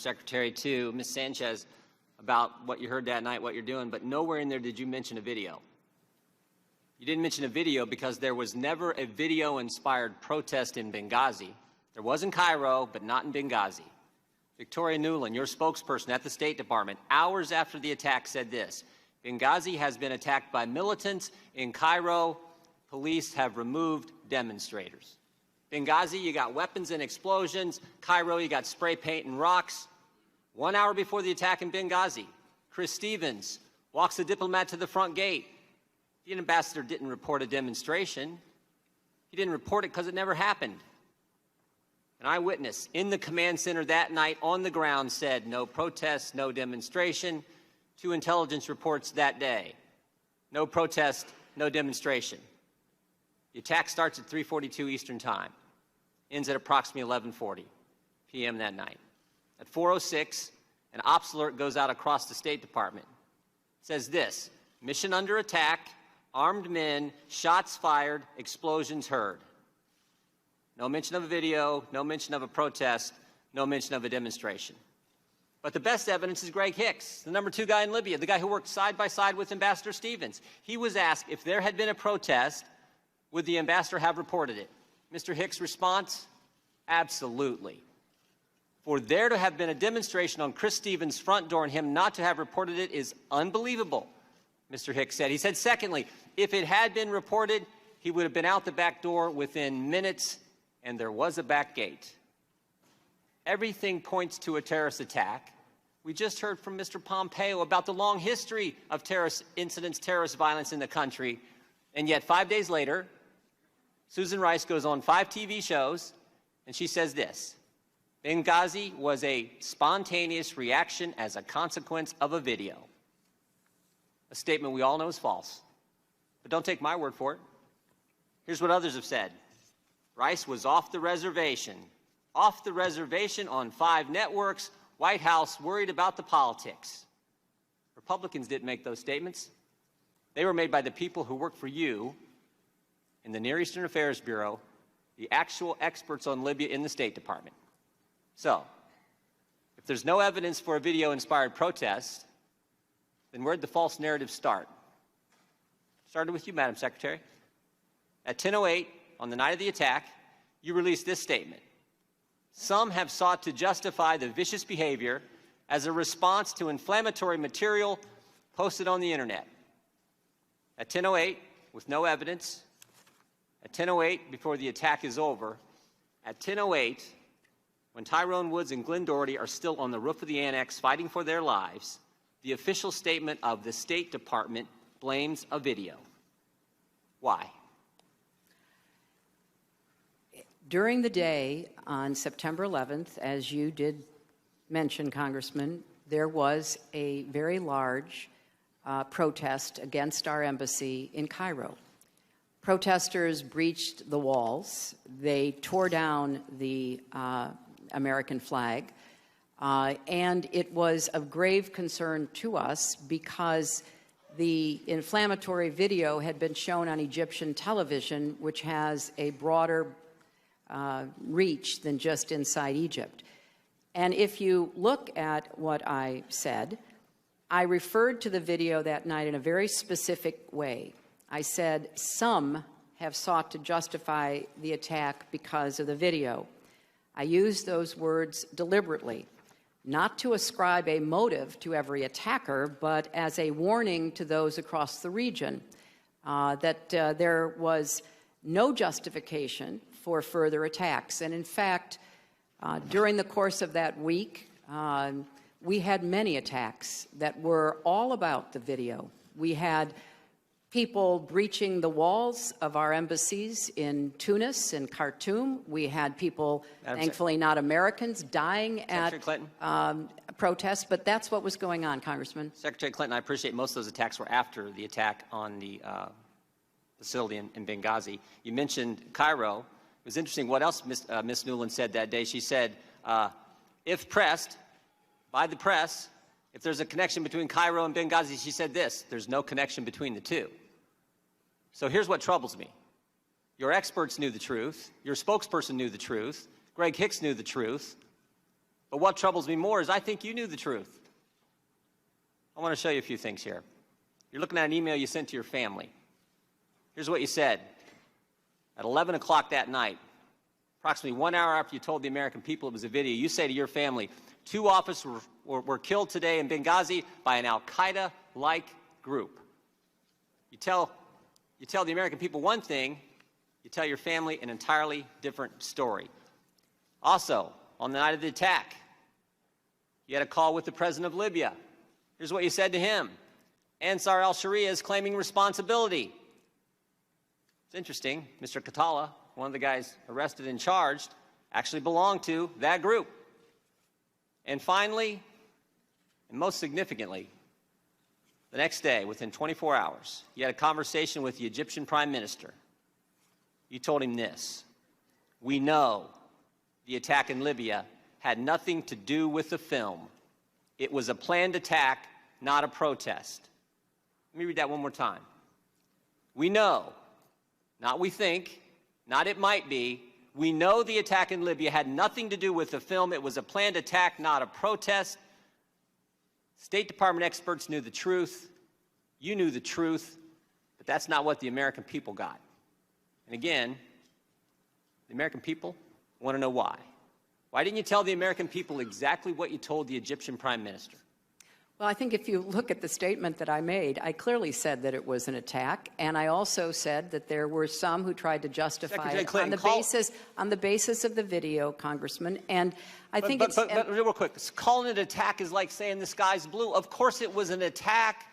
Secretary, to Ms. Sanchez about what you heard that night, what you're doing, but nowhere in there did you mention a video. You didn't mention a video because there was never a video-inspired protest in Benghazi. There was in Cairo, but not in Benghazi. Victoria Nuland, your spokesperson at the State Department, hours after the attack said this: Benghazi has been attacked by militants. In Cairo, police have removed demonstrators. Benghazi, you got weapons and explosions. Cairo, you got spray paint and rocks. 1 hour before the attack in Benghazi, Chris Stevens walks the diplomat to the front gate. The ambassador didn't report a demonstration. He didn't report it because it never happened. An eyewitness in the command center that night on the ground said no protest, no demonstration. 2 intelligence reports that day. No protest, no demonstration. The attack starts at 3:42 Eastern Time, ends at approximately 11:40 p.m. that night. At 4:06, an ops alert goes out across the State Department. It says this: mission under attack, armed men, shots fired, explosions heard. No mention of a video, no mention of a protest, no mention of a demonstration. But the best evidence is Greg Hicks, the #2 guy in Libya, the guy who worked side by side with Ambassador Stevens. He was asked if there had been a protest, would the ambassador have reported it? Mr. Hicks' response: absolutely. For there to have been a demonstration on Chris Stevens' front door and him not to have reported it is unbelievable, Mr. Hicks said. He said, secondly, if it had been reported, he would have been out the back door within minutes, and there was a back gate. Everything points to a terrorist attack. We just heard from Mr. Pompeo about the long history of terrorist incidents, terrorist violence in the country, and yet 5 days later, Susan Rice goes on 5 TV shows, and she says this: Benghazi was a spontaneous reaction as a consequence of a video. A statement we all know is false. But don't take my word for it. Here's what others have said. Rice was off the reservation on 5 networks. White House worried about the politics. Republicans didn't make those statements. They were made by the people who work for you in the Near Eastern Affairs Bureau, the actual experts on Libya in the State Department. So, if there's no evidence for a video-inspired protest, then where'd the false narrative start? It started with you, Madam Secretary. At 10:08, on the night of the attack, you released this statement: some have sought to justify the vicious behavior as a response to inflammatory material posted on the internet. At 10:08, with no evidence, at 10:08, before the attack is over, at 10:08, when Tyrone Woods and Glenn Doherty are still on the roof of the annex fighting for their lives, the official statement of the State Department blames a video. Why? During the day on September 11th, as you did mention, Congressman, there was a very large protest against our embassy in Cairo. Protesters breached the walls. They tore down the American flag. And it was of grave concern to us because the inflammatory video had been shown on Egyptian television, which has a broader reach than just inside Egypt. And if you look at what I said, I referred to the video that night in a very specific way. I said some have sought to justify the attack because of the video. I used those words deliberately, not to ascribe a motive to every attacker, but as a warning to those across the region that there was no justification for further attacks. And in fact, during the course of that week, we had many attacks that were all about the video. We had people breaching the walls of our embassies in Tunis and Khartoum. We had people, thankfully not Americans, dying at protests, but that's what was going on, Congressman. Secretary Clinton, I appreciate most of those attacks were after the attack on the facility in Benghazi. You mentioned Cairo. It was interesting what else Ms. Nuland said that day. She said, if pressed by the press, if there's a connection between Cairo and Benghazi, she said this: there's no connection between the two. So here's what troubles me. Your experts knew the truth. Your spokesperson knew the truth. Greg Hicks knew the truth. But what troubles me more is I think you knew the truth. I want to show you a few things here. You're looking at an email you sent to your family. Here's what you said. At 11 o'clock that night, approximately 1 hour after you told the American people it was a video, you say to your family, 2 officers were killed today in Benghazi by an al-Qaeda-like group. You tell the American people one thing, you tell your family an entirely different story. Also, on the night of the attack, you had a call with the president of Libya. Here's what you said to him. Ansar al-Sharia is claiming responsibility. It's interesting, Mr. Khattala, one of the guys arrested and charged, actually belonged to that group. And finally, and most significantly, the next day, within 24 hours, you had a conversation with the Egyptian Prime Minister. You told him this: we know the attack in Libya had nothing to do with the film. It was a planned attack, not a protest. Let me read that one more time. We know, not we think, not it might be, we know the attack in Libya had nothing to do with the film. It was a planned attack, not a protest. State Department experts knew the truth. You knew the truth, but that's not what the American people got. And again, the American people want to know why. Why didn't you tell the American people exactly what you told the Egyptian Prime Minister? Well, I think if you look at the statement that I made, I clearly said that it was an attack, and I also said that there were some who tried to justify it on the basis of the video, Congressman. And I think but real quick, calling it an attack is like saying the sky's blue. Of course, it was an attack.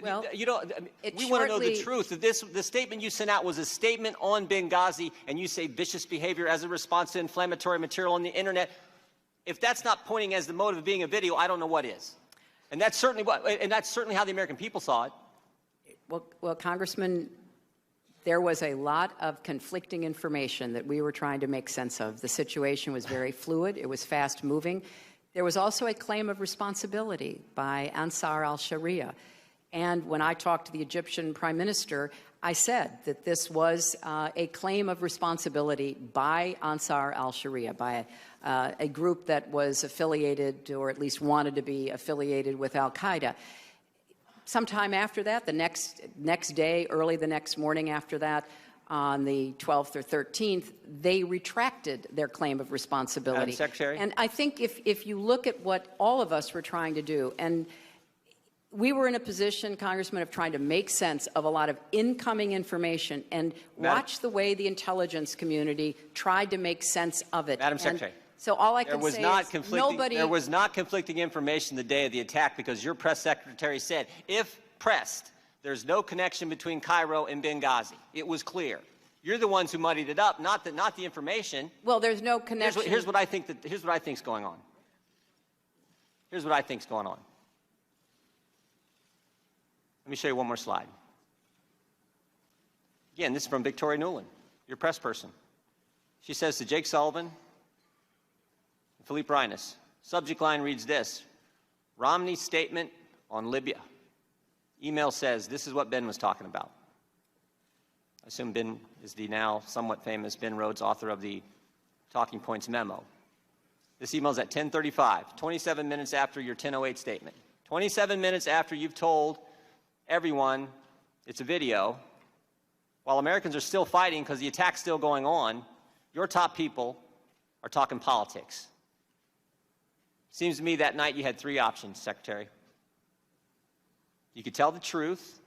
Well, we want to know the truth. The statement you sent out was a statement on Benghazi, and you say vicious behavior as a response to inflammatory material on the internet. If that's not pointing as the motive of being a video, I don't know what is. And that's certainly how the American people saw it. Well, Congressman, there was a lot of conflicting information that we were trying to make sense of. The situation was very fluid. It was fast-moving. There was also a claim of responsibility by Ansar al-Sharia. And when I talked to the Egyptian Prime Minister, I said that this was a claim of responsibility by Ansar al-Sharia, by a group that was affiliated, or at least wanted to be affiliated with al-Qaeda. Sometime after that, the next day, early the next morning after that, on the 12th or 13th, they retracted their claim of responsibility. Madam Secretary? And I think if you look at what all of us were trying to do, and we were in a position, Congressman, of trying to make sense of a lot of incoming information and watch the way the intelligence community tried to make sense of it. Madam Secretary. So all I can say is nobody... There was not conflicting information the day of the attack because your press secretary said, if pressed, there's no connection between Cairo and Benghazi. It was clear. You're the ones who muddied it up, not the information. Well, there's no connection. Here's what I think's going on. Here's what I think's going on. Let me show you one more slide. Again, this is from Victoria Nuland, your press person. She says to Jake Sullivan, Philippe Reines, subject line reads this: Romney's statement on Libya. Email says, this is what Ben was talking about. I assume Ben is the now somewhat famous Ben Rhodes, author of the Talking Points memo. This email is at 10:35, 27 minutes after your 10:08 statement. 27 minutes after you've told everyone it's a video, while Americans are still fighting because the attack's still going on, your top people are talking politics. Seems to me that night you had 3 options, Secretary. You could tell the truth,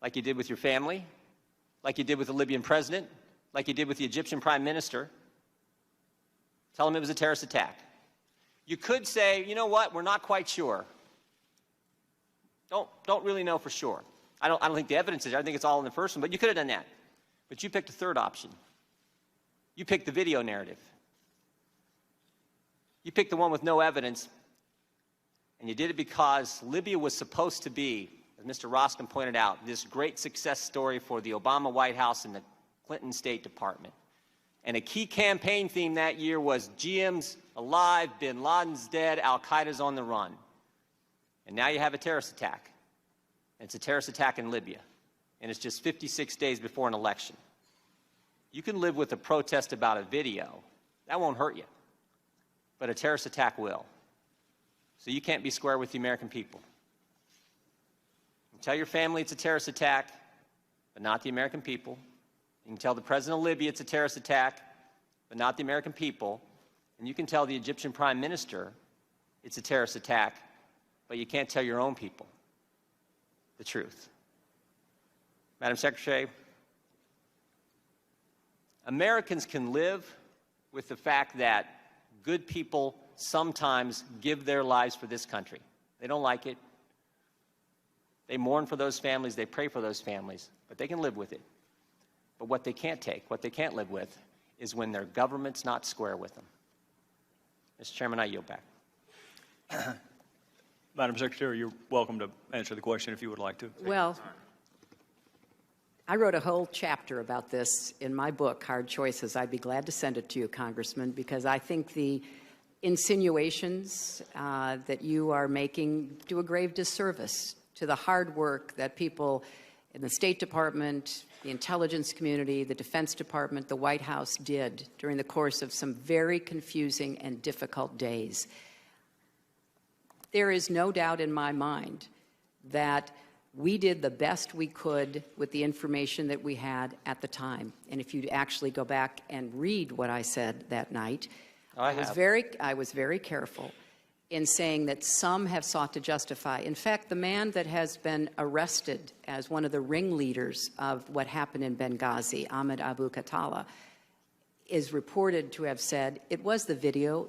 like you did with your family, like you did with the Libyan president, like you did with the Egyptian prime minister. Tell them it was a terrorist attack. You could say, you know what, we're not quite sure. Don't really know for sure. I don't think the evidence is there. I think it's all in the first one, but you could have done that. But you picked a third option. You picked the video narrative. You picked the one with no evidence, and you did it because Libya was supposed to be, as Mr. Roskin pointed out, this great success story for the Obama White House and the Clinton State Department. And a key campaign theme that year was GM's alive, bin Laden's dead, al-Qaeda's on the run. And now you have a terrorist attack. And it's a terrorist attack in Libya. And it's just 56 days before an election. You can live with a protest about a video. That won't hurt you. but a terrorist attack will. So you can't be square with the American people. You can tell your family it's a terrorist attack, but not the American people. You can tell the president of Libya it's a terrorist attack, but not the American people. And you can tell the Egyptian prime minister it's a terrorist attack, but you can't tell your own people the truth. Madam Secretary, Americans can live with the fact that good people sometimes give their lives for this country. They don't like it. They mourn for those families. They pray for those families. But they can live with it. But what they can't take, what they can't live with, is when their government's not square with them. Mr. Chairman, I yield back. Madam Secretary, you're welcome to answer the question if you would like to. Well, I wrote a whole chapter about this in my book, Hard Choices. I'd be glad to send it to you, Congressman, because I think the insinuations that you are making do a grave disservice to the hard work that people in the State Department, the intelligence community, the Defense Department, the White House did during the course of some very confusing and difficult days. There is no doubt in my mind that we did the best we could with the information that we had at the time. And if you actually go back and read what I said that night, I was very careful in saying that some have sought to justify. In fact, the man that has been arrested as one of the ringleaders of what happened in Benghazi, Ahmed Abu Khattala, is reported to have said it was the video